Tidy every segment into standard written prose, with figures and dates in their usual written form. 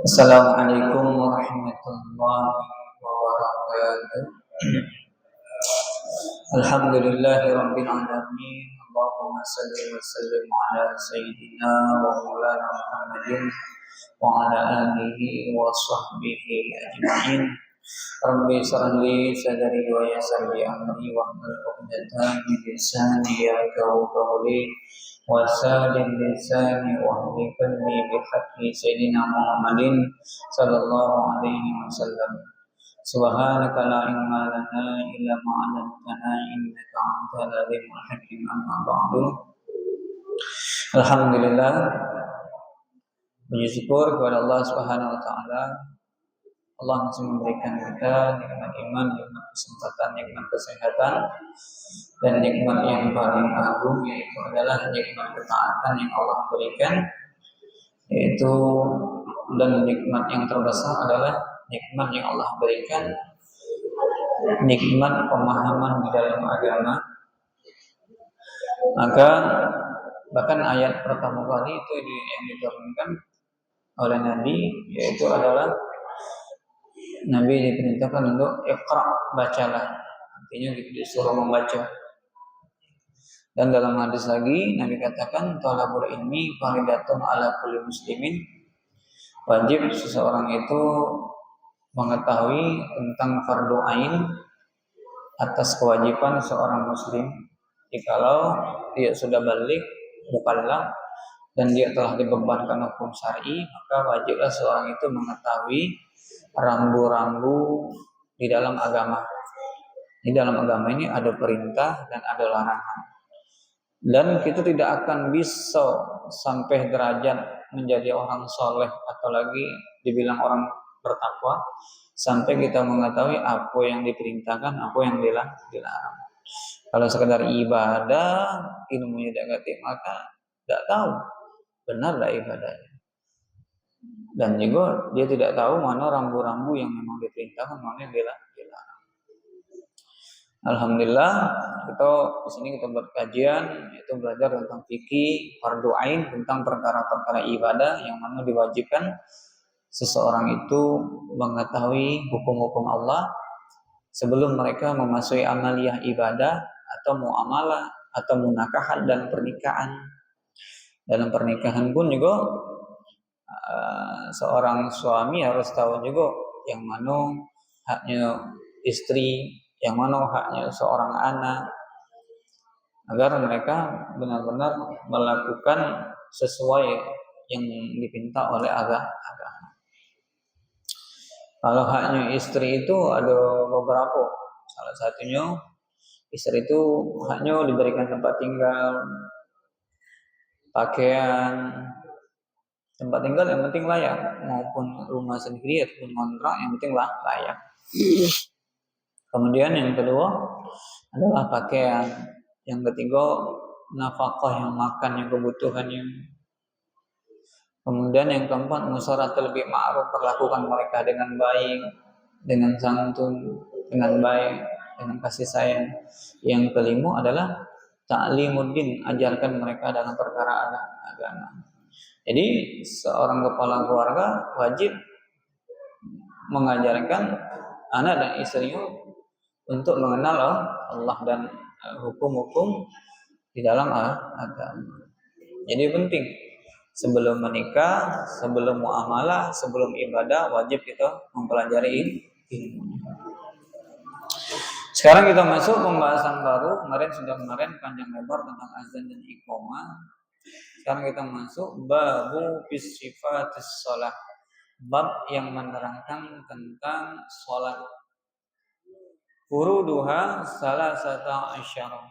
Assalamualaikum warahmatullahi wabarakatuh. Alhamdulillahi rabbil alamin. Allahumma salli wa sallim ala sayyidina wa maulana Muhammadin wa ala alihi wa sahbihi ajma'in. Rabbi shrah li sadri wa yassir li amri wahlul 'uqdatam min lisani yafqahu qawli wasalin lisani wahdi qalbi bihaqqi sayyidina Muhammadin sallallahu alaihi wasallam. Subhanaka la ilma lana illa ma 'allamtana innaka antal alimul hakim. Amma ba'du. Alhamdulillah, puji syukur kepada Allah Subhanahu wa taala. Allah masih memberikan kita nikmat iman, nikmat kesempatan, nikmat kesehatan, dan nikmat yang paling agung yaitu adalah nikmat ketaatan yang Allah berikan, yaitu dan nikmat yang terbesar adalah nikmat yang Allah berikan, nikmat pemahaman di dalam agama. Maka bahkan ayat pertama kali itu yang diturunkan oleh Nabi, yaitu adalah Nabi diperintahkan untuk iqra, bacalah. Artinya disuruh membaca. Dan dalam hadis lagi Nabi katakan talabul ilmi faridatun ala kulli muslimin. Wajib seseorang itu mengetahui tentang fardu ain atas kewajiban seorang muslim. Jikalau dia sudah balik mukallaf dan dia telah dibebankan hukum syar'i, maka wajiblah seorang itu mengetahui rambu-rambu di dalam agama. Di dalam agama ini ada perintah dan ada larangan. Dan kita tidak akan bisa sampai derajat menjadi orang soleh atau lagi dibilang orang bertakwa sampai kita mengetahui apa yang diperintahkan, apa yang dilarang. Kalau sekedar ibadah, ilmunya tidak ngerti, maka tidak tahu benar lah ibadahnya. Dan juga dia tidak tahu mana rambu-rambu yang memang diperintahkan, mana yang dilarang. Alhamdulillah, kita di sini kita berkajian yaitu belajar tentang fikih fardu ain, tentang perkara-perkara ibadah yang mana diwajibkan seseorang itu mengetahui hukum-hukum Allah sebelum mereka memasuki amaliyah ibadah atau muamalah atau munakahat dan pernikahan. Dalam pernikahan pun juga seorang suami harus tahu juga yang mana haknya istri, yang mana haknya seorang anak, agar mereka benar-benar melakukan sesuai yang dipinta oleh agama. Kalau haknya istri itu ada beberapa. Salah satunya istri itu haknya diberikan tempat tinggal, pakaian. Tempat tinggal yang penting layak, maupun rumah sendiri ataupun kontrak yang penting layak. Kemudian yang kedua adalah pakaian. Yang ketiga nafkah, yang makan, yang kebutuhannya. Kemudian yang keempat musyaratul bil ma'ruf, perlakukan mereka dengan baik, dengan santun, dengan baik, dengan kasih sayang. Yang kelima adalah ta'limuddin, ajarkan mereka dalam perkara agama. Jadi seorang kepala keluarga wajib mengajarkan anak dan istrinya untuk mengenal Allah dan hukum-hukum di dalam agama. Jadi penting sebelum menikah, sebelum muamalah, sebelum ibadah wajib kita mempelajari ilmu. Sekarang kita masuk pembahasan baru. Kemarin panjang lebar tentang azan dan iqamah. Sekarang kita masuk babu bis sifatis shalah, bab yang menerangkan tentang salat. Furuduha salasata asyara,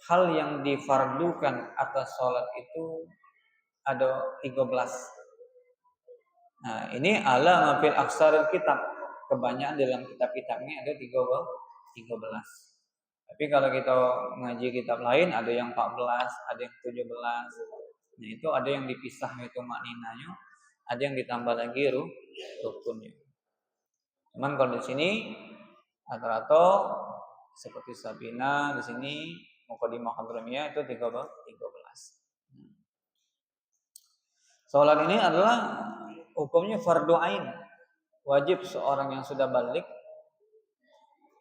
hal yang difardukan atas salat itu ada 13. Nah, ini ala mafil aksaril kitab, kebanyakan dalam kitab-kitabnya ada 13. Tapi kalau kita ngaji kitab lain ada yang 14, ada yang 17. Nah, itu ada yang dipisah itu makninanya, ada yang ditambah lagi rukunnya. Cuman kalau di sini rata-rata seperti Sabina di sini Muqaddimah Hadramiyah itu 13. Salat ini adalah hukumnya fardu ain. Wajib seorang yang sudah balik,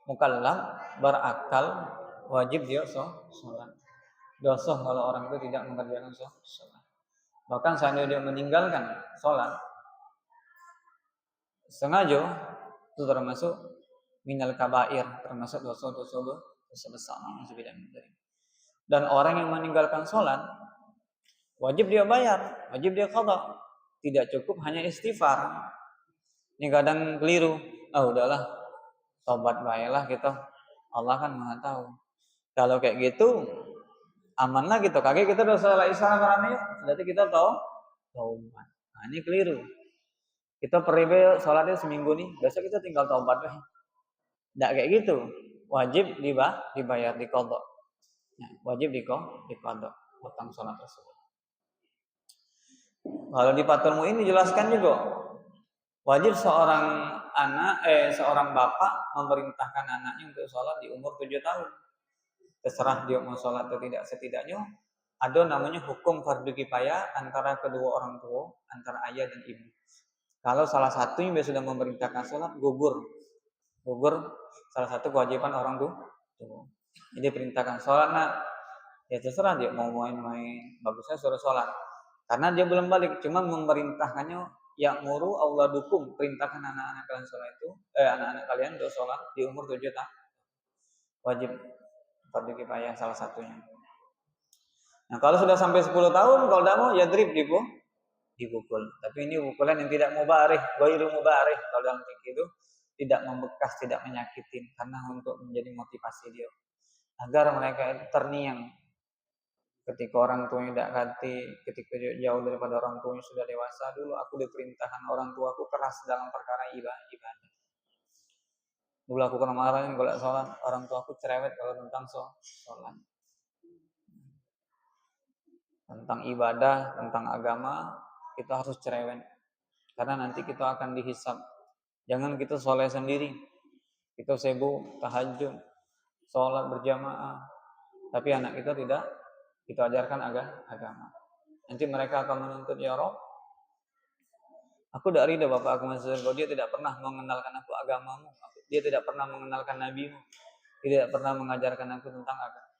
mukallaf, berakal, wajib dia sholat. Dosa kalau orang itu tidak mengerjakan sholat. Bahkan seandainya dia meninggalkan sholat sengaja, itu termasuk minal kabair, termasuk dosa-dosa besar. Dan orang yang meninggalkan sholat wajib dia bayar, wajib dia qada. Tidak cukup hanya istighfar. Ini kadang keliru. Udahlah, tobat baiklah kita. Allah kan Maha tahu. Kalau kayak gitu, amanlah gitu. Kaki kita udah salah isyarat rame, berarti kita tahu taubat. Nah, ini keliru. Kita peribe sholatnya seminggu nih, besok kita tinggal taubat deh. Nggak kayak gitu. Wajib dibayar di qada. Nah, wajib di qada utang sholat tersebut. Kalau di Fathul Mu'in dijelaskan juga, wajib seorang bapak memerintahkan anaknya untuk sholat di umur 7 tahun. Terserah dia mau sholat atau tidak, setidaknya ada namanya hukum fardu kifayah antara kedua orang tua, antara ayah dan ibu. Kalau salah satunya sudah memerintahkan sholat, gugur salah satu kewajiban orang tua. Jadi perintahkan sholat, nak, ya terserah dia mau main-main, bagusnya suruh sholat. Karena dia belum balik, cuma memerintahkannya, ya muru Allah dukung, perintahkan anak-anak kalian sholat itu, anak-anak kalian untuk sholat di umur 7 tahun. Wajib fardu kifayah salah satunya. Nah, kalau sudah sampai 10 tahun, kalau tidak mau ya dipukul. Tapi ini pukulan yang tidak mubarih, ghairu mubarih. Kalau dalam fikih itu tidak membekas, tidak menyakitin, karena untuk menjadi motivasi dia agar mereka itu terniang ketika orang tuanya tidak hati, ketika jauh daripada orang tuanya sudah dewasa. Dulu aku diperintahkan orang tuaku keras dalam perkara ibadah. Dulu aku kena marahin kalau sholat, orang tuaku cerewet kalau tentang sholat. Tentang ibadah, tentang agama, kita harus cerewet. Karena nanti kita akan dihisab. Jangan kita soleh sendiri. Kita sibuk tahajud, sholat berjamaah, tapi anak kita tidak kita ajarkan agama. Nanti mereka akan menuntut, ya Rob, aku tidak ridha bapak aku masuk surga. Dia tidak pernah mengenalkan aku agamamu. Dia tidak pernah mengenalkan nabimu. Dia tidak pernah mengajarkan aku tentang agama.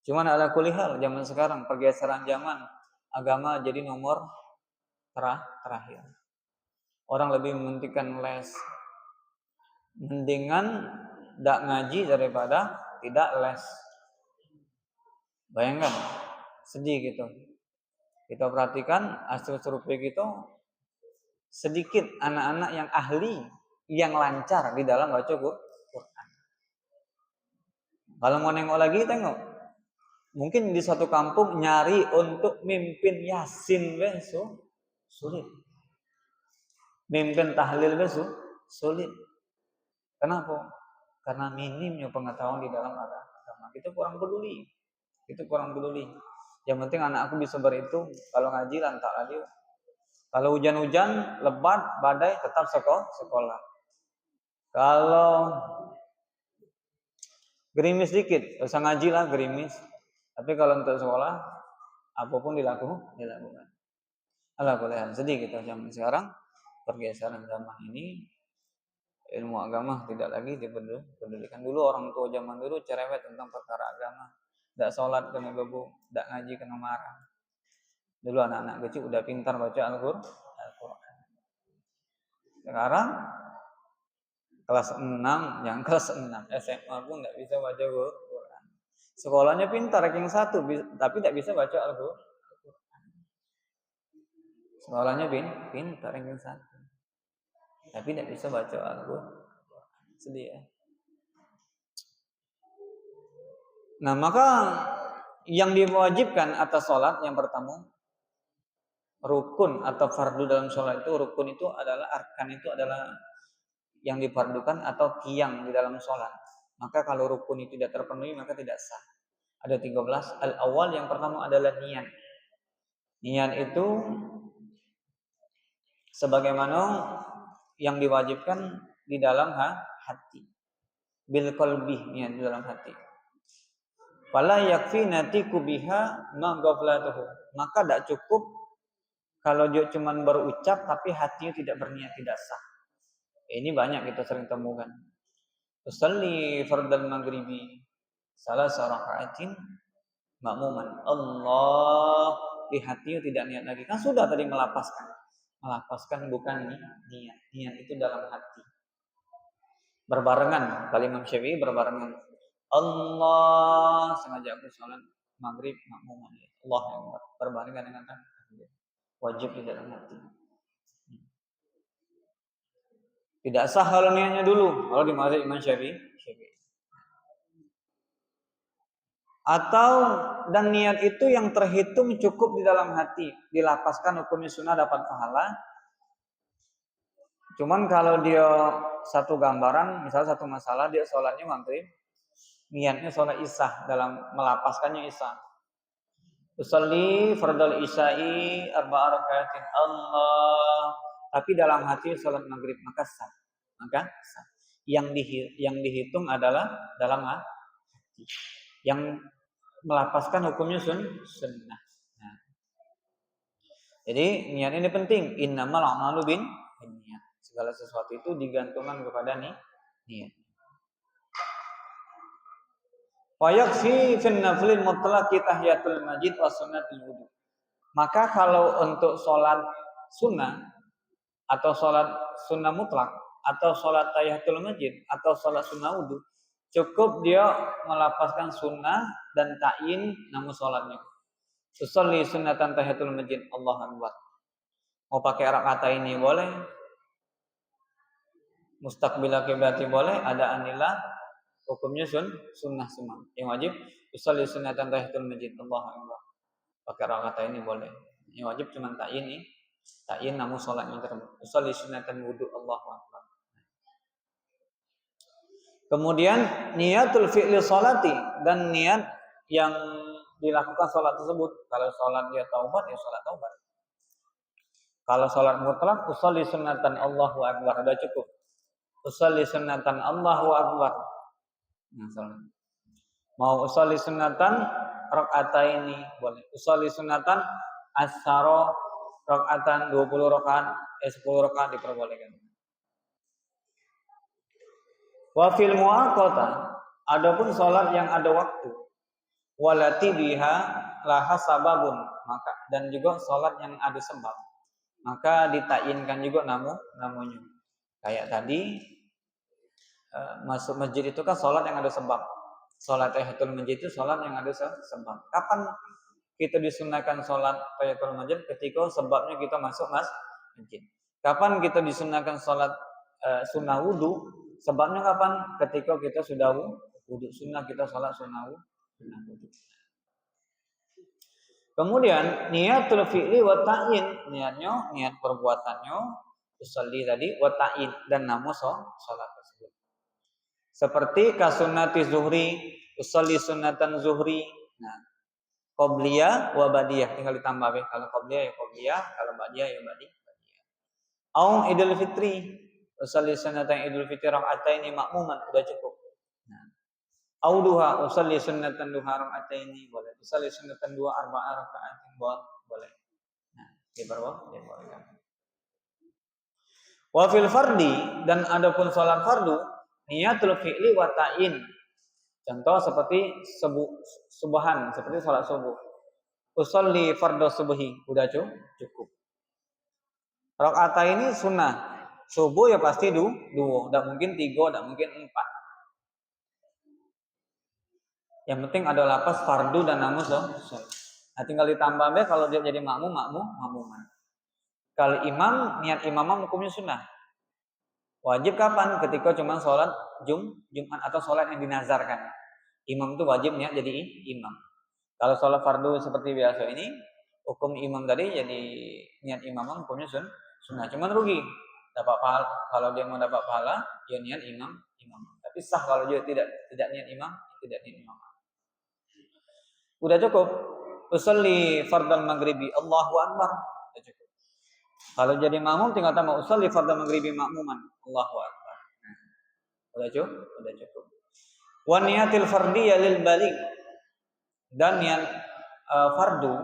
Cuman ala kulli hal zaman sekarang pergeseran zaman, agama jadi nomor terakhir. Orang lebih mementingkan les. Mendingan tidak ngaji daripada tidak les. Bayangkan, sedih gitu. Kita perhatikan hasil survei kita, sedikit anak-anak yang ahli, yang lancar di dalam baca Quran. Kalau mau nengok lagi, tengok. Mungkin di suatu kampung nyari untuk mimpin Yasin besok sulit. Mimpin tahlil besok sulit. Kenapa? Karena minimnya pengetahuan di dalam agama. Kita kurang peduli. Yang penting anak aku bisa berhitung. Kalau ngaji lantak aja. Kalau hujan-hujan, lebat, badai, tetap sekolah. Kalau gerimis dikit, usah ngaji lah gerimis. Tapi kalau untuk sekolah, apapun dilakukan. Alhamdulillah, sedih kita zaman sekarang, pergeseran zaman ini, ilmu agama tidak lagi dipedulikan. Dulu orang tua zaman dulu cerewet tentang perkara agama. Tidak sholat kena bebu, tidak ngaji kena marah. Dulu anak-anak kecil udah pintar baca Al-Quran. Sekarang kelas 6, yang kelas 6 SMA pun tidak bisa baca Quran. Sekolahnya pintar, ranking 1, tapi tidak bisa baca Al-Quran. Sekolahnya pintar, ranking 1, tapi tidak bisa baca Al-Quran. Sedih ya. Nah, maka yang diwajibkan atas sholat yang pertama, rukun atau fardu dalam sholat itu, rukun itu adalah arkan, itu adalah yang difardukan atau qiyam di dalam sholat. Maka kalau rukun itu tidak terpenuhi maka tidak sah. Ada 13. Al-awwal yang pertama adalah niat. Niat itu sebagaimana yang diwajibkan di dalam hati. Bil qalbi, niat di dalam hati. Fala yakfi natiku biha ma ghaflatuhu. Maka tidak cukup Kalau dia cuma berucap tapi hatinya tidak berniat, tidak sah. Ini banyak kita sering temukan. Usalli fardal maghribi salah raka'atin makmuman. Allah, di hatinya tidak niat lagi. Kan sudah tadi melapaskan. Melapaskan bukan niat. Niat itu dalam hati. Berbarengan, kali Imam Syafi'i berbarengan. Allah, sengaja aku sholat maghrib makmuman. Allah yang berbarengan dengan wajib di dalam hati. Tidak sah kalau niatnya dulu. Kalau di mazhab Imam Syafi'i. Atau dan niat itu yang terhitung cukup di dalam hati, dilapaskan hukumnya sunnah dapat pahala. Cuman kalau dia satu gambaran, misalnya satu masalah dia sholatnya maghrib, niatnya sholat isya dalam melapaskannya isya. Usolli fardal isya'i arba'a rakaatin Allah, tapi dalam hati sholat maghrib maka sah. Yang dihitung adalah dalam hati. Yang melapaskan hukumnya sunnah. Nah. Jadi niat ini penting. Innamal a'malu binniyat. Segala sesuatu itu digantungkan kepada niat. Wa yakfi fi an-naflil mutlaqi tahiyatul masjid wa sunnatul wudu. Maka kalau untuk sholat sunnah atau sholat sunnah mutlak atau sholat tahiyatul masjid atau sholat sunnah wudu, cukup dia melapaskan sunnah dan ta'yin namun sholatnya. Usolli sunnatan tahiyatul masjid Allahu akbar. Mau pakai rakaat ini boleh. Mustaqbilah kiblati boleh, ada anillah hukumnya sunnah semua. Yang wajib usolli sunnatan tahiyatul masjid Allahu akbar. Pakai rakaat ini boleh. Yang wajib cuma ta'yin namun sholatnya tersebut. Usolli sunnatan wudu Allahu akbar. Kemudian niatul fi'li sholati dan niat yang dilakukan sholat tersebut. Kalau sholat dia taubat, ya sholat taubat. Kalau sholat mutlak, usolli sunnatan Allahu akbar, sudah cukup. Usolli sunnatan Allahu akbar. Nah, mau usolli sunnatan rakaataini boleh. Usolli sunnatan asyara rakaatan 20 rakaat, 10 rakaat diperbolehkan. Wa fil muaqata, adapun salat yang ada waktu, walati biha laha sababun, maka dan juga salat yang ada sebab, maka ditakyin juga namanya. Kayak tadi masuk masjid itu kan salat yang ada sebab. Salat tahiyatul masjid itu salat yang ada sebab. Kapan kita disunahkan salat tahiyatul masjid? Ketika sebabnya kita masuk masjid. Kapan kita disunahkan salat sunnah wudu? Sebabnya kapan? Ketika kita sudah wudu. Sunnah kita salat sunnah wudu. Kemudian niatul fi'li wa ta'yin, niat perbuatannya usolli tadi wa ta'yin dan nama salat tersebut. Seperti kasunnati zuhri, usolli sunnatan zuhri. Nah, qobliyah wa badiyah tinggal ditambah ya. Kalau qobliyah ya qobliyah, kalau badiyah ya badiyah. Au idul fitri, usolli sunnatan idul fitri raka'ataini makmuman, sudah cukup. Nah, au duha, usolli sunnatan duha raka'ataini boleh. Usolli sunnatan dua arba'a raka'atin boleh. Nah, diperbolehkan. Wa fil fardi, dan adapun salat fardu, niatul fi'li wa ta'yin. Contoh seperti subuhan, seperti salat subuh. Usolli fardhu subuhi, udah cukup. Rakaat ini sunnah. Subuh ya pasti dua, tidak mungkin 3, tidak mungkin 4. Yang penting ada lapas fardu dan namus Nah, tinggal ditambah be kalau dia jadi makmuman. Kalau imam, niat imamah hukumnya sunnah. Wajib kapan? Ketika cuma sholat Jumat atau sholat yang dinazarkan. Imam itu wajib niat jadi imam. Kalau sholat fardu seperti biasa ini, hukum imam tadi jadi niat imamah hukumnya sunnah. Cuman rugi. Dapat pahala. Kalau dia mau dapat pahala, dia niat imam. Tapi sah kalau dia tidak niat imam, tidak niat imam. Udah cukup. Usolli fardal maghribi Allahu akbar. Udah cukup. Kalau jadi makmum tinggal tambah usolli fardal maghribi makmuman Allahu akbar. Udah cukup. Wa niyatil fardiyya lil baligh, dan niat fardu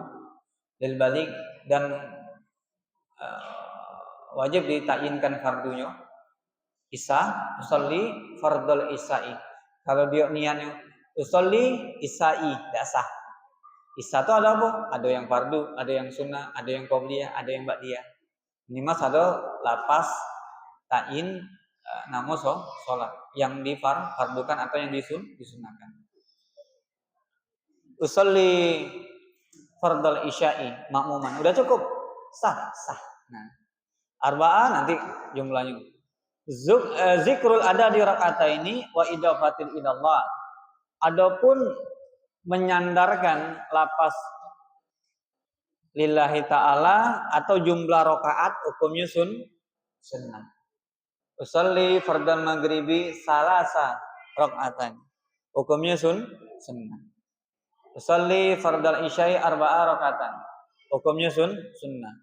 lil baligh dan wajib ditayinkan fardunya. Usolli fardul isya'i. Kalau dia niatnya usolli isya'i, tidak sah. Isya itu ada apa? Ada yang fardu, ada yang sunnah, ada yang qobliyah, ada yang ba'diyah. Ini mas ada lapas tayin nama sholat yang difardukan atau yang disunahkan. Usolli fardul isya'i makmuman. Udah cukup? Sah. Nah, arba'ah nanti jumlahnya. Zikrul ada di rakaataini wa idafatil ilallah. Adapun menyandarkan lapas lillahi ta'ala atau jumlah rakaat hukumnya sunnah. Usolli fardal maghribi salasa rakaatan. Hukumnya sunnah. Usolli fardal isya'i arba'a rakaatan. Hukumnya sunnah.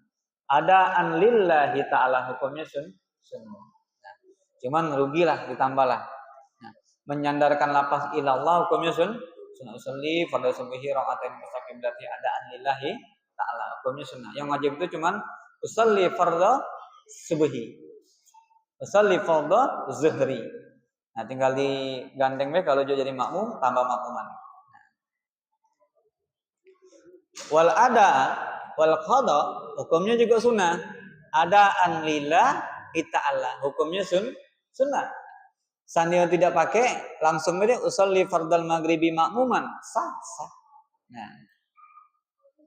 Adaan lillahi ta'ala hukumnya sunnah. Nah, cuman rugilah ditambahlah. Nah, menyandarkan lapas ilallah hukumnya sunnah. Usolli fardal subhi rakaatain mustaqimati adaan lillahi ta'ala hukumnya sunnah. Yang wajib itu cuman usolli fardal subhi. Usolli fardal zuhri. Nah, tinggal digandeng kalau jadi makmum tambah makmuman. Wal ada wal qada hukumnya juga sunnah. Adaan lillahi ta'ala hukumnya sunnah. Sandia tidak pakai langsung aja usolli fardal maghribi makmuman sah. Nah,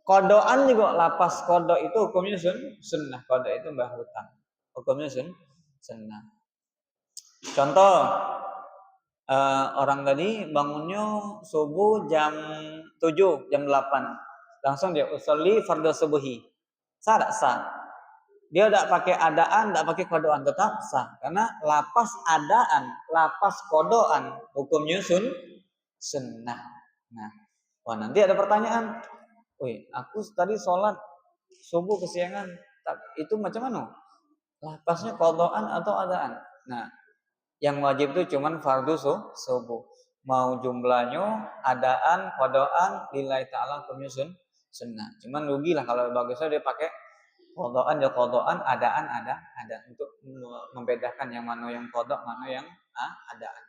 kodoan juga lapas kodo itu hukumnya sunnah. Kodo itu mbah hutang hukumnya sunnah. Contoh orang tadi bangunnya subuh jam 7, jam 8. Langsung dia usolli fardhu subuhi. Sah. Dia tidak pakai adaan, tidak pakai kodoan, tetap sah. Karena lapas adaan, lapas kodoan hukumnya sunnah. Nah, nanti ada pertanyaan. Aku tadi sholat subuh kesiangan. Itu macam mana? Lapasnya kodoan atau adaan? Nah, yang wajib itu cuman fardu subuh. Mau jumlahnya adaan, kodoan, lillahi ta'ala hukumnya sunnah. Cuman rugilah kalau bagusnya dia pakai kodoan ya kodoan, adaan ada untuk membedakan yang mana yang kodok, mana yang adaan.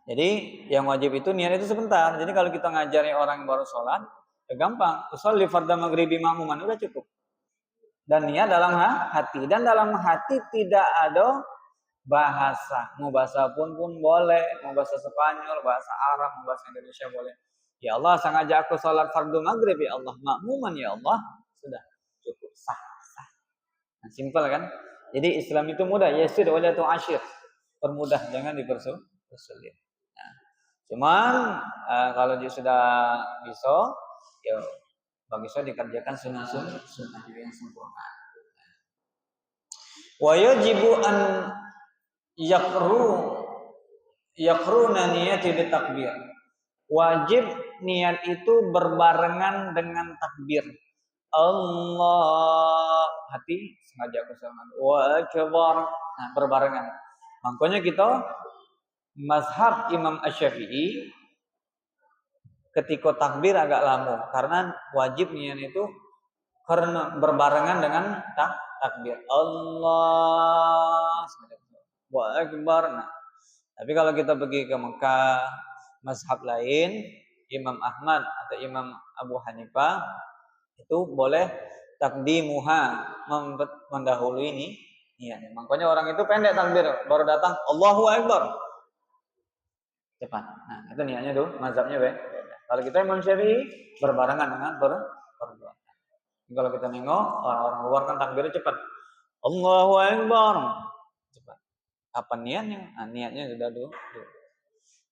Jadi yang wajib itu niat itu sebentar. Jadi kalau kita ngajari orang yang baru sholat, ya gampang. Usolli fardhu maghribi makmuman udah cukup. Dan niat dalam hati. Dan dalam hati tidak ada bahasa. Mau bahasa pun boleh, mau bahasa Spanyol, bahasa Arab, mau bahasa Indonesia boleh. Ya Allah, sengaja aku sholat fardu maghrib ya Allah, makmuman ya Allah, sudah cukup sah. Nah, simpel kan? Jadi Islam itu mudah, yasir wala tu'ashir. Permudah, jangan dipersulit. Nah, cuman kalau dia sudah bisa, ya bagusnya dikerjakan sunnah yang sempurna. Wa yajibu an yakruna niyati bitakbir. Wajib niat itu berbarengan dengan takbir. Allah, hati sengaja aku sama wa akbar. Nah, berbarengan. Makanya kita mazhab Imam Asy-Syafi'i ketika takbir agak lama karena wajib niat itu karena berbarengan dengan takbir. Allah wa akbar. Nah, tapi kalau kita pergi ke Mekah, mazhab lain, Imam Ahmad atau Imam Abu Hanifah itu boleh takdimuha, mendahului ini niatnya. Makanya orang itu pendek takbir, baru datang Allahu Akbar. Cepat. Nah, itu niatnya tuh, mazhabnya beda. Kalau kita Imam Syafi'i berbarengan dengan perbuatan. Kalau kita nengok orang-orang luar kan takbirnya cepat. Allahu Akbar. Cepat. Apa niatnya? Nah, niatnya sudah dulu.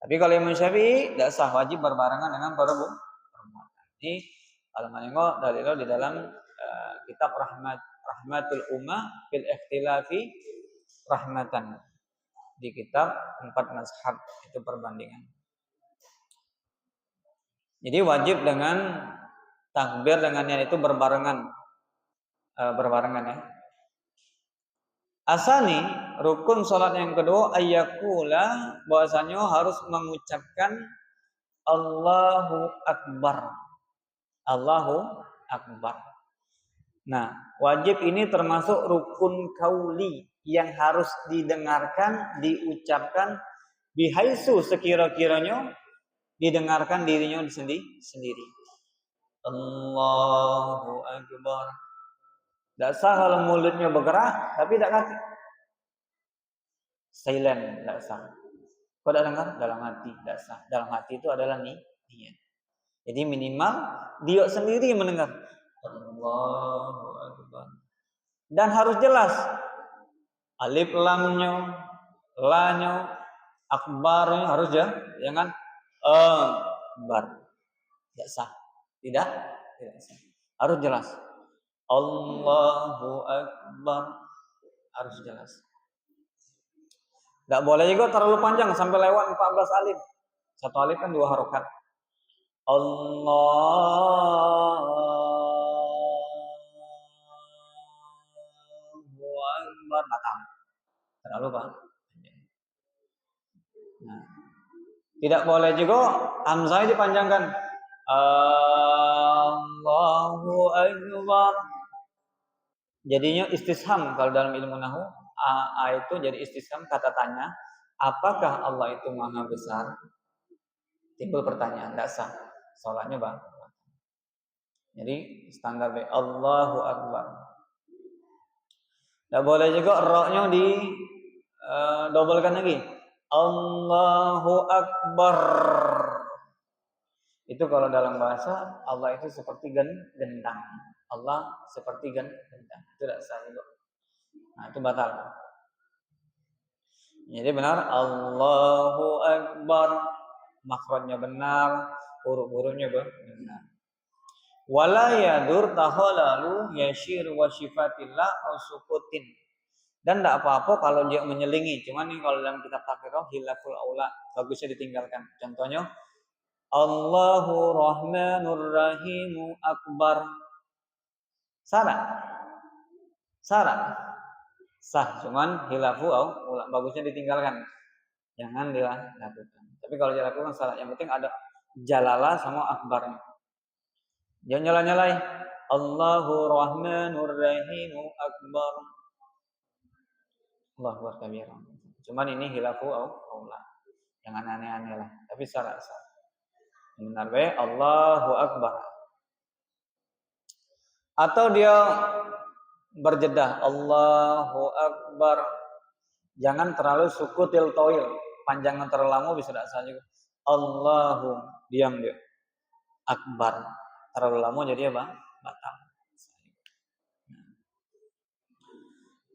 Tapi kalau Imam Syafi'i tidak sah, wajib berbarengan dengan perbuatan. Ini kalau menengok dalil di dalam kitab Rahmatul Ummah fil Ikhtilafi Rahmatan di kitab 4 mazhab itu perbandingan. Jadi wajib dengan takbir dengan niat itu berbarengan ya. Asani rukun salat yang kedua ayyakula, bahwasanya harus mengucapkan Allahu Akbar. Allahu Akbar. Nah, wajib ini termasuk rukun kauli yang harus didengarkan, diucapkan bihaisu sekira-kiranya didengarkan dirinya sendiri. Allahu Akbar. Tidak sah kalau mulutnya bergerak, tapi tidak kaki. Silent, tidak sah. Kau tidak dengar? Dalam hati, tidak sah. Dalam hati itu adalah niat. Jadi minimal dia sendiri yang mendengar. Allahu Akbar. Dan harus jelas. Alif lamnya, lanya, akbarnya harus jangan akbar. Tidak sah. Tidak sah. Harus jelas. Allahu Akbar. Harus jelas. Tidak boleh juga terlalu panjang sampai lewat 14 alif. Satu alif kan 2 harokat. Allahu Akbar. Batal. Terlalu panjang. Nah, tidak boleh juga hamzah dipanjangkan. Allahu Akbar. Jadinya istisham kalau dalam ilmu nahwu. A itu jadi istisham, kata tanya. Apakah Allah itu maha besar? Timbul pertanyaan, tidak sah. Salatnya bang. Jadi standar B. Allahu Akbar. Tidak boleh juga roknya di dobelkan lagi. Allahu Akbar. Itu kalau dalam bahasa Allah itu seperti gendang. Allah seperti gendang. Itu tidak sah juga. Nah, itu batal. Jadi benar Allahu Akbar. Makhrajnya benar, huruf-hurufnya benar. Wala yadur tahalalu yashir wa sifatillah au sukutin. Dan tidak apa-apa kalau dia menyelingi. Cuman nih kalau dalam kitab takriro hilaful aula, bagusnya ditinggalkan. Contohnya Allahu Rahmanur Rahimu Akbar. Salah. Sah, cuman hilafu aula, bagusnya ditinggalkan. Jangan dilakukan. Tapi kalau dilakukan salah. Yang penting ada jalalah sama akbarnya. Jangan nyala-nyalai. Allahu Rahmanur Rahimu Akbar. Allahu Akbar kabira. Cuman ini hilafu aula. Jangan aneh-aneh lah. Tapi salah. Benar baik Allahu Akbar. Atau dia berjedah Allahu Akbar. Jangan terlalu sukutil toil. Panjangan terlalu lama bisa tidak sah juga. Allahu, diam dia. Akbar. Terlalu lama jadi apa? Batal.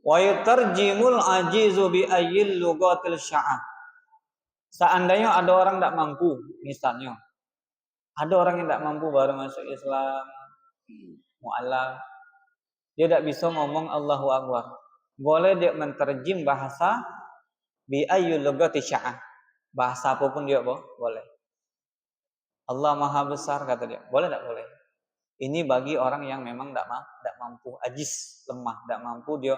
Wa yutarjimul ajizu bi ayyil lugatil sya'ah. Seandainya ada orang tidak mampu, misalnya ada orang yang tidak mampu baru masuk Islam, mu'alaf, dia tidak bisa ngomong Allahu Akbar. Boleh dia menterjem bahasa bi ayyul lugati sya'ah. Bahasa apapun dia boleh. Allah Maha Besar kata dia. Boleh tak boleh? Ini bagi orang yang memang tidak mampu, ajis, lemah, tidak mampu dia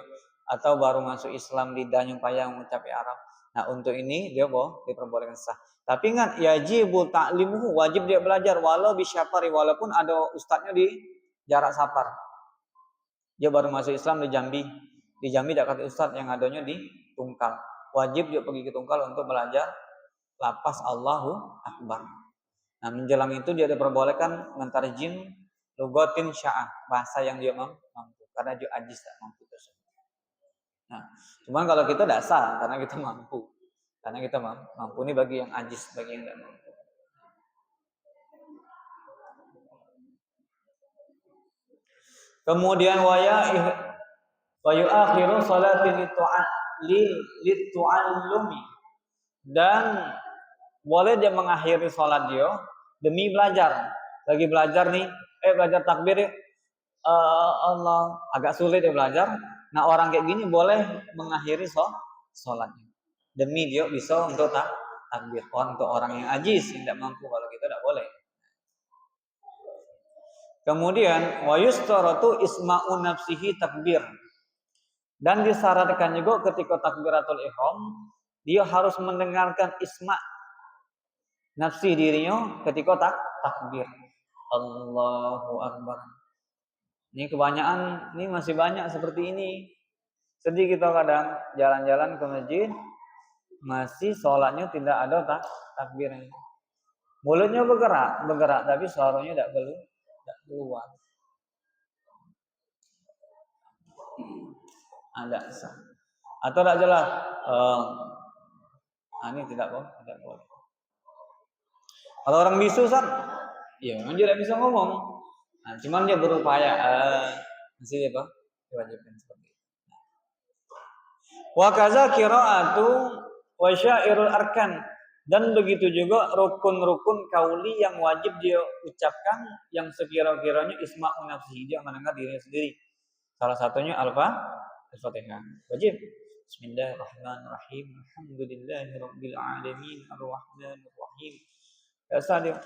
atau baru masuk Islam lidahnya payah mengucapkan Arab. Nah, untuk ini dia diperbolehkan sah. Tapi ingat, yajibu ta'limuhu, wajib dia belajar walau bisyafari, walaupun ada ustadznya di jarak safar. Dia baru masuk Islam di Jambi. Di Jambi tidak kata ustadz, yang adanya di Tungkal. Wajib dia pergi ke Tungkal untuk belajar lapas Allahu Akbar. Nah, menjelang itu dia diperbolehkan mentarjim lugatin sya'ah, bahasa yang dia mampu, karena dia ajis tak mampu tersebut. Nah, cuman kalau kita tidak sah karena kita mampu. Karena kita mampu ini bagi yang ajis, bagi yang tidak mampu. Kemudian wa yu'akhiru salati litu'allumi. Dan boleh dia mengakhiri salat dia demi belajar. Lagi belajar nih, belajar takbir Allah agak sulit dia belajar. Nah, orang kayak gini boleh mengakhiri salatnya demi dia bisa untuk takbir. Untuk orang yang ajis tidak mampu, kalau kita tidak boleh. Kemudian wa yustaratu isma'u nafsihi takbir. Dan disyaratkan juga ketika takbiratul ihram dia harus mendengarkan isma' nafsi dirinya ketika takbir. Allahu Akbar. Ini kebanyakan, ini masih banyak seperti ini. Sedih kita kadang jalan-jalan ke masjid, masih sholatnya tidak ada takbirnya. Mulutnya bergerak, tapi suaranya tidak keluar. Ada sah. Atau tidak jelas. Ini tidak boleh. Kalau orang bisu ya memang dia tidak bisa ngomong. Nah, cuman dia berupaya masih apa? Diwajibkan seperti itu. Wa kaza qira'atu wa syairul arkan, dan begitu juga rukun-rukun kauli yang wajib dia ucapkan yang sekira-kiranya isma'u nafsihi, dia mendengar dirinya sendiri. Salah satunya Al-Fatihah. Wajib. Bismillahirrahmanirrahim. Alhamdulillahirabbil alamin arrahmanir rahim. Biasa dia.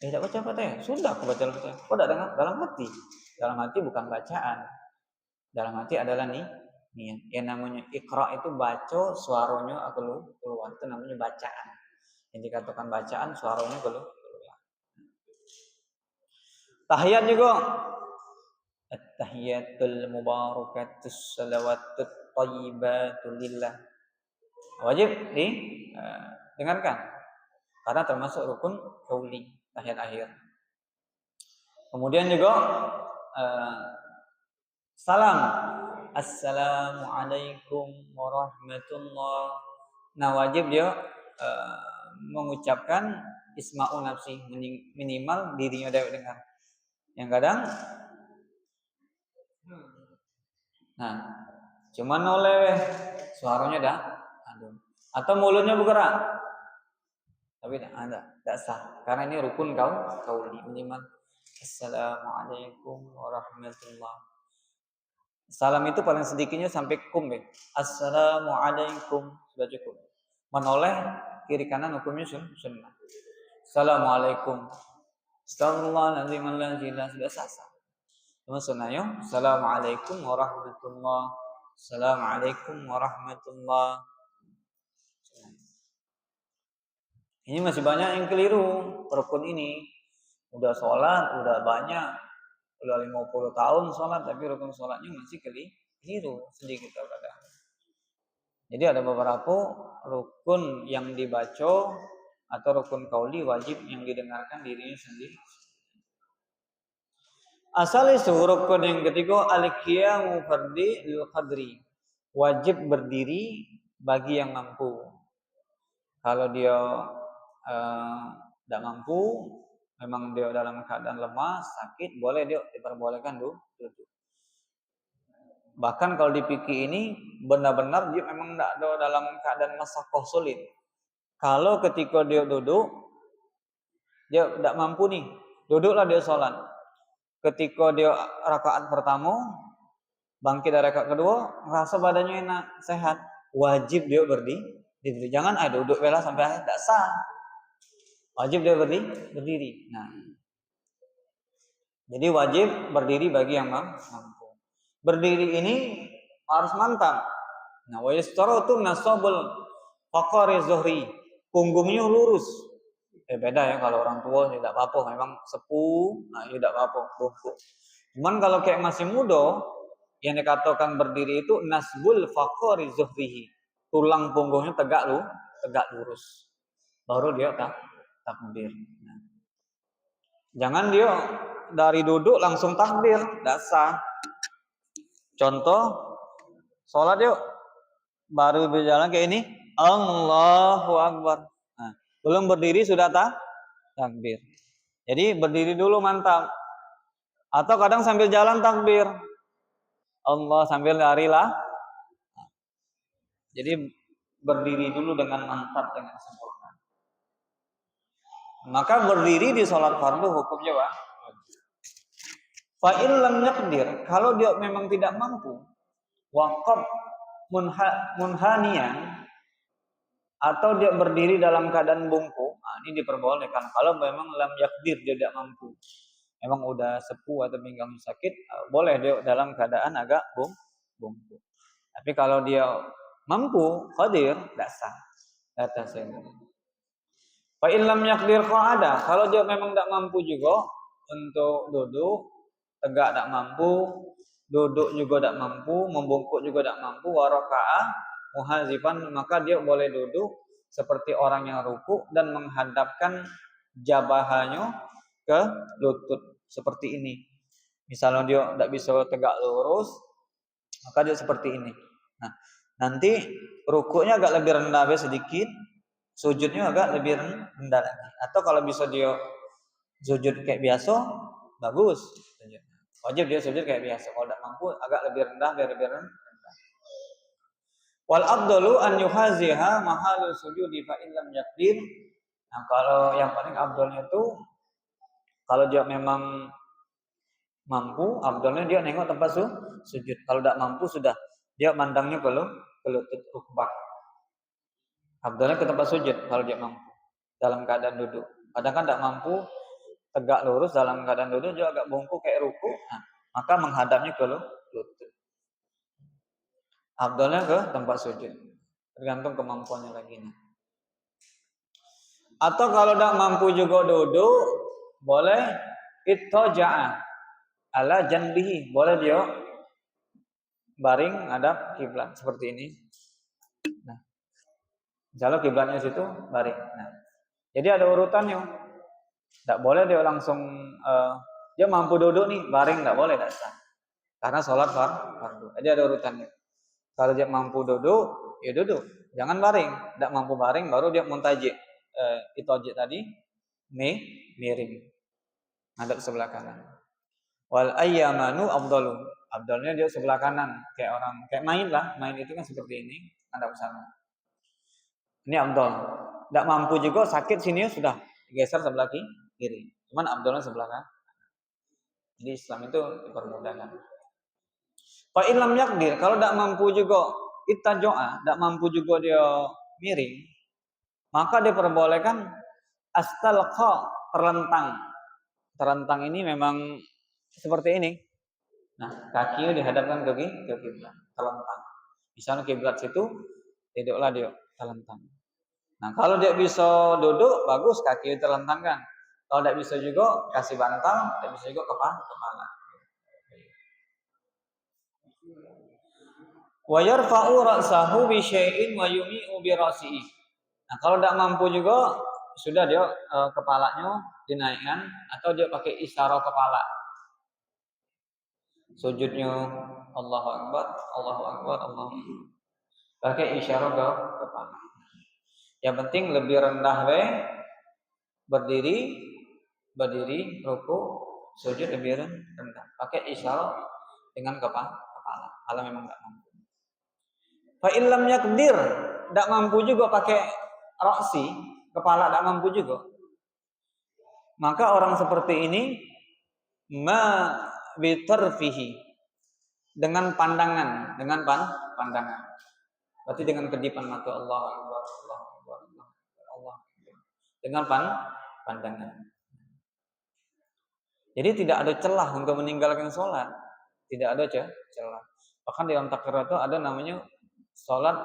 Tidak baca Fatihah. Sudah aku baca Fatihah. Kok tidak dengar? Dalam hati. Dalam hati bukan bacaan. Dalam hati adalah niat. Yang namanya iqra itu baca, suaranya keluar. Itu namanya bacaan. Yang dikatakan bacaan, suaranya keluar. Tahiyat juga. At-tahiyatul mubarakatus salawatut thayyibatul lillah. Wajib dengarkan. Karena termasuk rukun qauli, tahiyat akhir. Kemudian juga salam. Assalamualaikum warahmatullahi. Nah, wajib dia mengucapkan isma'u nafsi, minimal dirinya dapat dengar. Yang kadang cuman oleh suaranya dah aduh, atau mulutnya bergerak tapi tidak sah, karena ini rukun qauli, minimal Assalamualaikum warahmatullahi. Salam itu paling sedikitnya sampai kum ya. Assalamualaikum sudah cukup. Menoleh kiri kanan hukumnya sunnah. Assalamualaikum. Astagfirullahaladzim sudah sah. Cuma sunnahnya Assalamualaikum warahmatullahi. Assalamualaikum warahmatullahi. Ini masih banyak yang keliru rukun ini. Udah sholat, udah banyak, udah 50 tahun sholat, tapi rukun sholatnya masih keliru sedikit kadang. Jadi ada beberapa rukun yang dibaca atau rukun qauli wajib yang didengarkan dirinya sendiri. Asal isu rukun yang ketiga al-qiyamu fardhi lil qadri, wajib berdiri bagi yang mampu. Kalau dia tidak mampu, memang dia dalam keadaan lemah, sakit, boleh dia diperbolehkan duduk. Bahkan kalau di fikih ini benar-benar dia memang tidak ada dalam keadaan masakoh sulit. Kalau ketika dia duduk, dia tidak mampu nih, duduklah dia sholat. Ketika dia rakaat pertama, bangkit dari rakaat kedua, merasa badannya enak, sehat, wajib dia berdiri. Jangan duduk bela sampai akhir, tidak sah. Wajib dia berdiri. Nah, jadi wajib berdiri bagi yang mampu. Berdiri ini harus mantap. Nah, wa yastaratu nasabul faqari zuhri, punggungnya lurus. Beda ya, kalau orang tua tidak apa-apa, memang sepuh, tidak apa-apa, bungkuk. Cuman kalau kayak masih muda, yang dikatakan berdiri itu nasbul faqari zuhrihi, tulang punggungnya tegak lurus. Baru dia takbir. Nah, jangan dia dari duduk langsung takbir, tidak sah. Contoh sholat yuk, baru berjalan kayak ini, Allahu Akbar. Nah, belum berdiri sudah takbir. Jadi berdiri dulu mantap. Atau kadang sambil jalan takbir, Allah sambil lari lah. Jadi berdiri dulu dengan mantap, dengan sempurna. Maka berdiri di sholat fardu hukumnya fa in lam yaqdir, kalau dia memang tidak mampu, waqaf munhaniyan, atau dia berdiri dalam keadaan bungkuk, ini diperbolehkan. Kalau memang lam yaqdir, dia tidak mampu, memang udah sepuh atau pinggang sakit, boleh dia dalam keadaan agak bungkuk. Tapi kalau dia mampu, qadir, tidak sah. Fa in lam yaqdir qa'ada, kalau dia memang tidak mampu juga untuk duduk, tegak tak mampu, duduk juga tak mampu, membungkuk juga tak mampu, waraka'a muhazifan, maka dia boleh duduk seperti orang yang ruku dan menghadapkan jabahanya ke lutut seperti ini. Misalnya dia tidak bisa tegak lurus, maka dia seperti ini. Nah, nanti rukuknya agak lebih rendah sedikit, sujudnya agak lebih rendah lagi. Atau kalau bisa dia sujud kayak biasa, bagus. Wajib dia sujud kayak biasa. Kalau tidak mampu, agak lebih rendah, biar lebih rendah. Wal afdalu an yuhaziha mahalul sujudi fa in lam yaqdir. Nah, kalau yang paling afdalnya itu kalau dia memang mampu, afdalnya dia nengok tempat sujud. Kalau tidak mampu sudah dia mandangnya ke lutut rukbah. Afdalnya ke tempat sujud kalau dia mampu dalam keadaan duduk. Kadang kan tidak mampu tegak lurus dalam keadaan duduk, dia agak bungkuk kayak ruku. Nah, maka menghadapnya ke lutut. Afdalnya ke tempat sujud. Tergantung kemampuannya lagi. Atau kalau tidak mampu juga duduk, boleh ittaja'a ala janbihi, boleh dia baring hadap kiblat seperti ini. Nah, misalnya kiblatnya situ, baring. Nah, jadi ada urutannya. Tidak boleh dia langsung dia mampu duduk nih, baring tidak boleh, tidak sah. Karena sholat fardu. Jadi ada urutannya. Kalau dia mampu duduk, ya duduk. Jangan baring. Tidak mampu baring, baru dia muntajik. Itojik tadi, miring. Hadap sebelah kanan. Wal ayyamanu afdalu. Afdalnya dia sebelah kanan, kayak orang kayak main lah. Main itu kan seperti ini, hadap sana. Ini afdal. Tidak mampu juga, sakit sini sudah geser sebelah kiri. Cuman afdalnya sebelah kanan. Jadi Islam itu dipermudahkan. Fa in lam yaqdir, kalau tidak mampu juga ittaja'a, tidak mampu juga dia miring, maka diperbolehkan astalqa, terlentang. Terlentang ini memang seperti ini. Nah, kakinya dihadapkan ke kiblat, terlentang. Misalnya kiblat situ, duduklah dia terlentang. Nah, kalau dia bisa duduk, bagus, kakinya terlentangkan. Kalau tidak bisa juga, kasih bantal, tidak bisa juga kepala. Wa yarfa'u ra'sahu bi syai'in wa yumi'u bi ra'sihi. Nah, kalau tidak mampu juga, sudah dia kepalanya dinaikkan atau dia pakai isyarat kepala. Sujudnya Allahu Akbar, Allahu Akbar, Allahu Akbar. Pakai isyarat kepala. Yang penting lebih rendah berdiri, ruku, sujud lebih rendah. Pakai isyarat dengan kepala. Kalau memang tidak mampu. Fa in lam yaqdir, tidak mampu juga pakai ra'si, kepala tidak mampu juga. Maka orang seperti ini bitarfihi, dengan pandangan, berarti dengan kedipan mata Allah Akbar, Allah, dengan pandangan. Jadi tidak ada celah untuk meninggalkan sholat, tidak ada celah. Bahkan di dalam takbir itu ada namanya sholat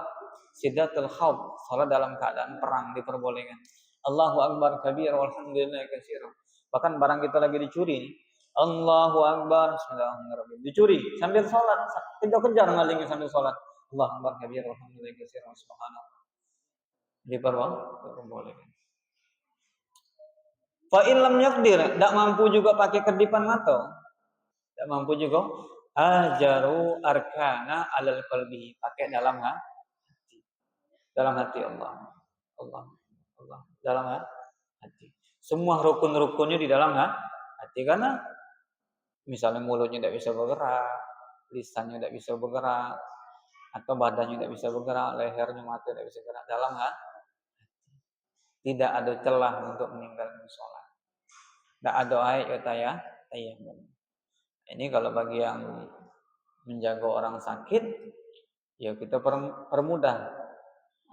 sidatul khawf, sholat dalam keadaan perang diperbolehkan. Allahu Akbar kabir walhamdulillah katsira. Bahkan barang kita lagi dicuri, Allahu Akbar, bismillahirrahmanirrahim. Dicuri sambil sholat, kejar malingnya sambil sholat. Allahu Akbar kabir walhamdulillah katsira subhanallah. Diperbolehkan. Fa in lam yaqdir, tidak mampu juga pakai kedipan mata. Tidak mampu juga ajaru arkana alal qalbi, pakai dalam hati. Dalam hati Allah. Dalam hati. Semua rukun-rukunnya di dalam hati, karena misalnya mulutnya tidak bisa bergerak, lisannya tidak bisa bergerak, atau badannya tidak bisa bergerak, lehernya, mata tidak bisa bergerak, dalam hati. Tidak ada celah untuk meninggalkan sholat. Tidak ada ayat tayammum. Ini kalau bagi yang menjaga orang sakit, ya kita permudah.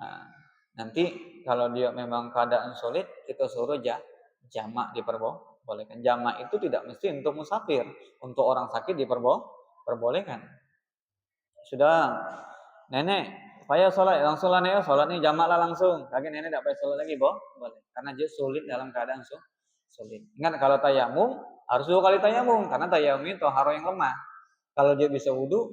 Nah, nanti kalau dia memang keadaan sulit, kita suruh jamak diperbolehkan. Jamak itu tidak mesti untuk musafir, untuk orang sakit diperbolehkan. Sudah, nenek, supaya langsung lah nenek, sholatnya jamaklah langsung. Kaki nenek tidak payah sholat lagi, boleh. Karena dia sulit dalam keadaan sulit. Ingat kalau tayammum, Harus 2 kali tayamum karena tayamum itu toharo yang lemah. Kalau dia bisa wudu,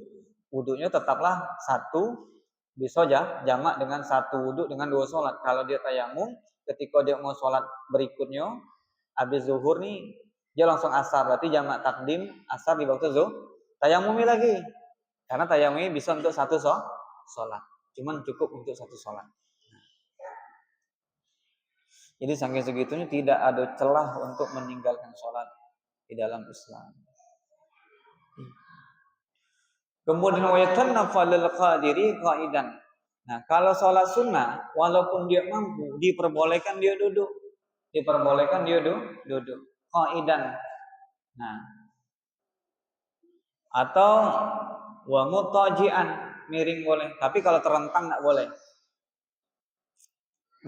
wudunya tetaplah satu, bisa jamak dengan satu wudu dengan 2 sholat. Kalau dia tayamum, ketika dia mau sholat berikutnya, habis zuhur nih, dia langsung asar, berarti jamak takdim asar di waktu zuhur. Tayamumi lagi, karena tayamumi bisa untuk satu sholat, cuman cukup untuk satu sholat. Jadi saking segitunya tidak ada celah untuk meninggalkan sholat di dalam Islam. Kemudian wayatan nafalul qadiri qaidan. Nah, kalau sholat sunnah, walaupun dia mampu, diperbolehkan dia duduk. Diperbolehkan dia duduk. Qaidan. Nah, atau wa mutajian, miring boleh. Tapi kalau terentang enggak boleh.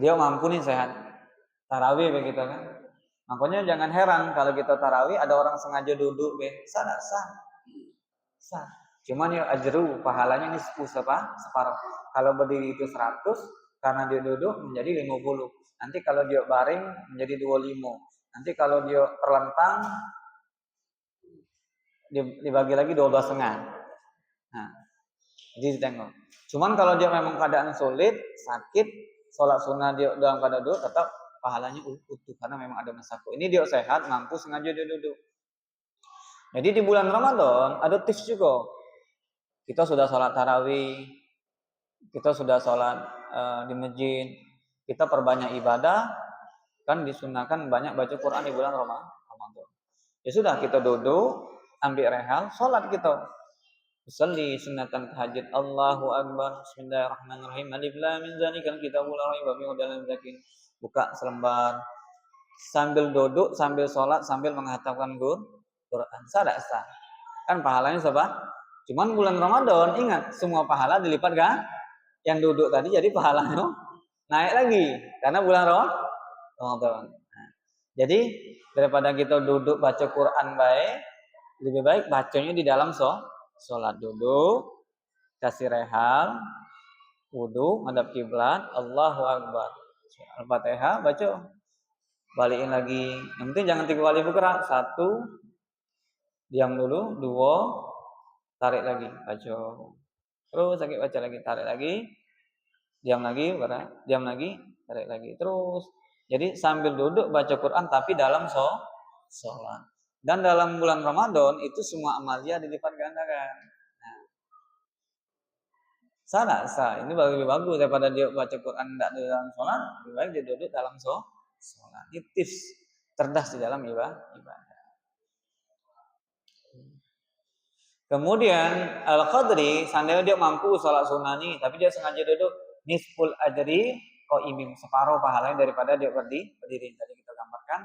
Dia mampu nih sehat. Tarawih begitu kan. Makanya jangan heran kalau kita tarawih ada orang sengaja duduk sah. Sah. Cuman ya ajru pahalanya ini separuh. Kalau berdiri itu 100, karena dia duduk menjadi 50. Nanti kalau dia baring menjadi 25. Nanti kalau dia terlentang dibagi lagi 12,5. Nah, jadi ditengok. Cuman kalau dia memang keadaan sulit, sakit, sholat sunnah dia dalam keadaan duduk, tetap pahalanya utuh karena memang ada masako. Ini dia sehat, mampu, sengaja dia duduk. Jadi di bulan Ramadan ada tips juga. Kita sudah sholat tarawih, kita sudah sholat di masjid, kita perbanyak ibadah, kan disunahkan banyak baca Quran di bulan Ramadan. Ya sudah, kita duduk, ambil rehal, sholat kita. Usalli sunatan tahajud, Allahu Akbar, Bismillahirrahmanirrahim, Alif Lam Mim, Dzalikal Kitabul La Raiba Fihi Hudal lil Muttaqin. Buka selembar, sambil duduk, sambil sholat, sambil menghatamkan Quran. Sah. Kan pahalanya apa? Cuman bulan Ramadan, ingat, semua pahala dilipat kan? Yang duduk tadi jadi pahalanya naik lagi. Karena bulan Ramadan. Nah, jadi, daripada kita duduk baca Quran baik, lebih baik bacanya di dalam sholat. Duduk, kasih rehal, wudu, madhab kiblat, Allahu Akbar. Al-Fatihah, baca. Balikin lagi. Yang penting jangan 3 kali bergerak. 1, diam dulu. 2, tarik lagi, baca. Terus lagi baca lagi, tarik lagi. Diam lagi, diam lagi, tarik lagi. Terus. Jadi sambil duduk baca Quran tapi dalam sholat. Dan dalam bulan Ramadan itu semua amalia dilipat gandakan. Nah, sah. Ini lebih bagus daripada dia baca Quran tidak di dalam sholat. Lebih baik dia duduk dalam sholat. Ini tips cerdas di dalam ibadah. Kemudian al-qadri, seandainya dia mampu sholat sunnah nih, tapi dia sengaja duduk, nisful ajri qaimim, separuh pahalanya daripada dia berdiri. Tadi kita gambarkan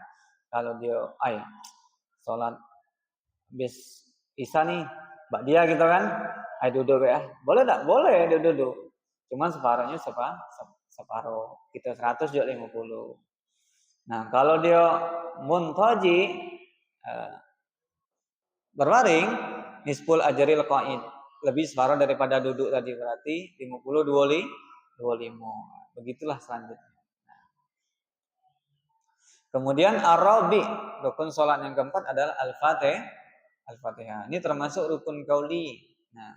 kalau dia sholat habis isya nih, dia gitu kan, duduk ya. Boleh enggak? Boleh dia duduk. Cuman separuhnya separuh. Kita 100 dia 50. Nah, kalau dia muntaji berbaring, nisful ajril qa'id, lebih separuh daripada duduk tadi, berarti 50 25. Begitulah selanjutnya. Kemudian ar-rabi, rukun salat yang keempat adalah al-Fatihah. Ini termasuk rukun qauli. Nah,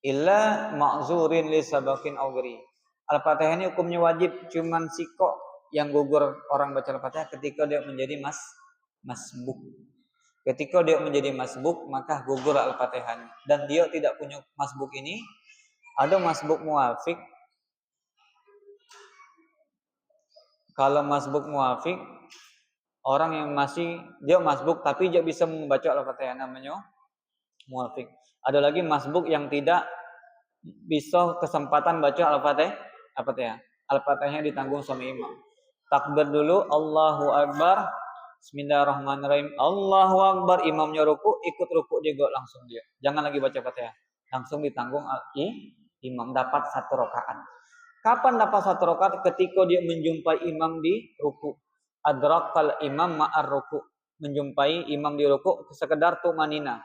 illa ma'zurin li sabaqin augri. Al-Fatihah ini hukumnya wajib, cuman sikok yang gugur orang baca Al-Fatihah ketika dia menjadi masbuk. Ketika dia menjadi masbuk, maka gugur Al-Fatihahnya. Dan dia tidak punya masbuk ini, ada masbuk muafik. Kalau masbuk muafik, orang yang dia masbuk tapi dia bisa membaca Al-Fatihah, namanya muafik. Ada lagi masbuk yang tidak bisa kesempatan baca Al-Fatihah. Al-Fatihahnya ditanggung sama imam. Takbir dulu, Allahu Akbar, Bismillahirrahmanirrahim, Allahu Akbar, imamnya ruku, ikut ruku juga langsung dia. Jangan lagi baca Fatihah. Langsung ditanggung imam, dapat 1 rakaat. Kapan dapat 1 rakaat? Ketika dia menjumpai imam di ruku. Adrakal imam ma'ar ruku. Menjumpai imam di ruku sekedar tumanina.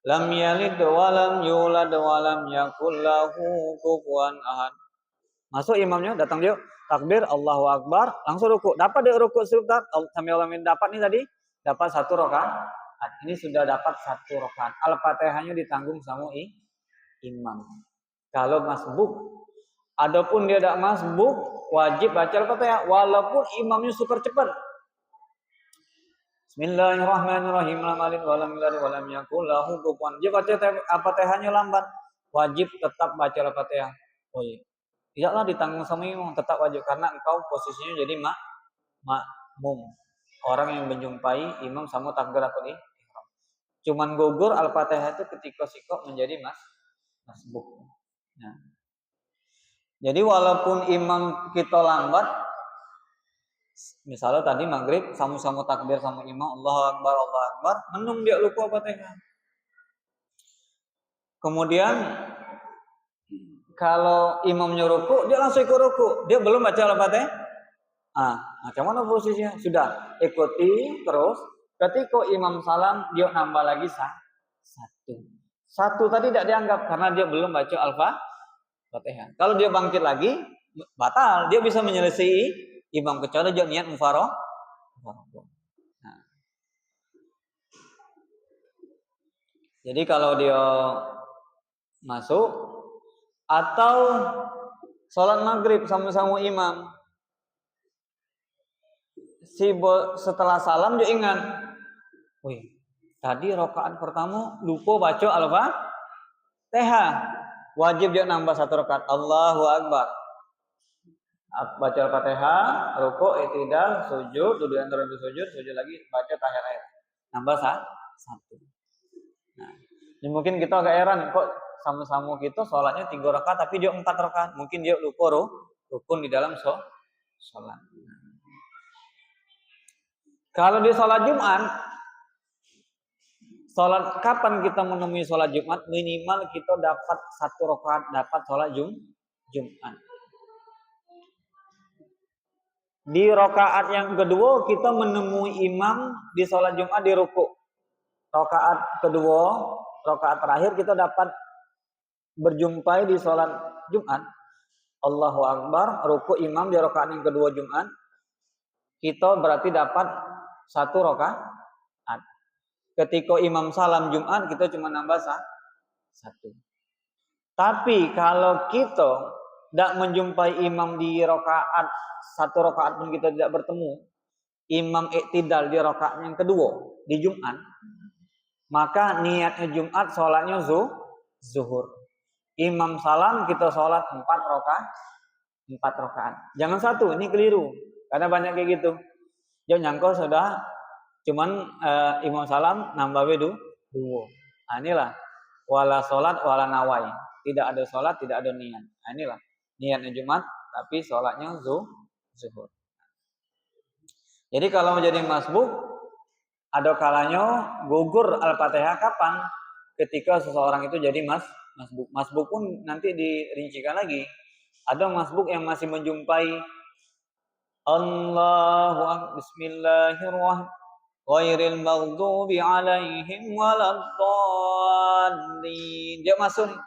Lam yalid wa lam yulad wa lam yakul lahu kufuwan ahad. Masuk imamnya, datang dia, takbir, Allahu Akbar, langsung ruku. Dapat dia ruku sebentar, sambil dapat nih tadi, dapat satu rakaat. Ini sudah dapat satu rakaat. Al-Fatihahnya ditanggung sama imam. Kalau masbuk, adapun dia tidak masbuk, wajib baca Al-Fatihah walaupun imamnya super cepat. Bismillahirrahmanirrahim. Walam yulad walam yakul lahu kufuwan. Dia baca Al-Fatihahnya lambat, wajib tetap baca Al-Fatihah. Oh iya. Tidaklah ditanggung sama imam, tetap wajib karena engkau posisinya jadi makmum. Orang yang menjumpai imam sama takbiratul ihram. Cuman gugur Al-Fatihah itu ketika sikap menjadi masbuk. Nah. Jadi walaupun imam kita lambat, misalnya tadi maghrib sama-sama takbir sama imam, Allahu Akbar, menung dia lupa Fatihah. Kemudian kalau imamnya ruku, dia langsung ikut ruku, dia belum baca Al-Fatihah. Macam mana posisinya? Sudah ikuti terus. Ketika imam salam, dia nambah lagi satu. Satu tadi tidak dianggap karena dia belum baca Al-Fatihah. Kalau dia bangkit lagi, batal. Dia bisa menyelesaikan imam kecuali dia niat mufaroh. Nah. Jadi kalau dia masuk atau sholat maghrib sama-sama imam, setelah salam dia ingat, wih, tadi rakaat pertama lupa baca Al-Fatihah, wajib dia nambah satu rakaat. Allahu Akbar, baca Al-Fatihah, rukuk, i'tidal, sujud, duduk antara dua sujud lagi, baca tahiyat, nambah satu. Nah, ini mungkin kita agak heran, kok sama-sama kita sholatnya 3 rakaat tapi dia 4 rakaat. Mungkin dia lupa rukun di dalam sholat. Kalau di sholat Jumat, kapan kita menemui sholat Jumat? Minimal kita dapat 1 rakaat, dapat sholat Jumat. Di rakaat yang kedua kita menemui imam di sholat Jumat di rukuk. Rakaat kedua, rakaat terakhir kita dapat berjumpai di sholat Jumat. Allahu Akbar, rukuk imam di rakaat yang kedua Jumat. Kita berarti dapat 1 rakaat. Ketika imam salam Jumat, kita cuma nambah 1. Tapi kalau kita tidak menjumpai imam di rakaat 1 rakaat pun kita tidak bertemu, imam i'tidal di rakaat yang kedua di Jumat, maka niatnya Jumat sholatnya zuhur. Imam salam kita sholat 4 rakaat. Jangan 1, ini keliru. Karena banyak kayak gitu. Dia nyangka sudah cuman imam salam nambah 2. Inilah wala sholat wala nawai. Tidak ada sholat, tidak ada niat. Inilah niatnya Jumat tapi sholatnya zuhur. Jadi kalau menjadi masbuk, ada kalanya gugur Al-Fatihah kapan? Ketika seseorang itu jadi masbuk. Masbuk pun nanti dirincikan lagi. Ada masbuk yang masih menjumpai Allahu Akbar, Bismillahirrahmanirrahim, ghairil maghdubi alaihim waladdallin. Dia masuk nih.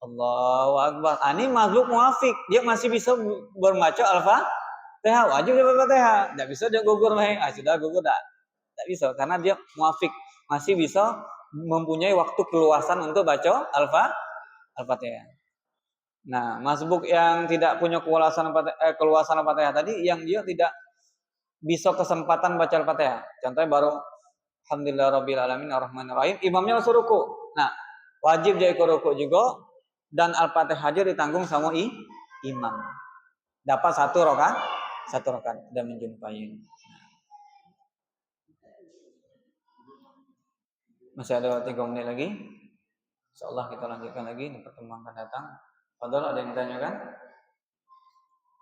Allahu Akbar. Ini masbuk muafik. Dia masih bisa berbaca Al-Fatihah. Wajib dia Al-Fatihah. Tidak bisa dia gugur. Sudah gugur dah. Tidak bisa karena dia muafik. Masih bisa mempunyai waktu keluasan untuk baca Al-Fatihah. Nah, masbuk yang tidak punya keluasan Al-Fatihah tadi, yang dia tidak bisa kesempatan baca Al-Fatihah. Contohnya baru Alhamdulillahirabbil alamin arrahmanirrahim, imamnya langsung ruku. Nah, wajib dia ikut ruku juga dan Al-Fatihah aja ditanggung sama imam. Dapat 1 rakaat dan menjumpai. Masih ada 3 menit lagi. Insyaallah kita lanjutkan lagi di pertemuan akan datang. Padahal ada yang ditanyakan?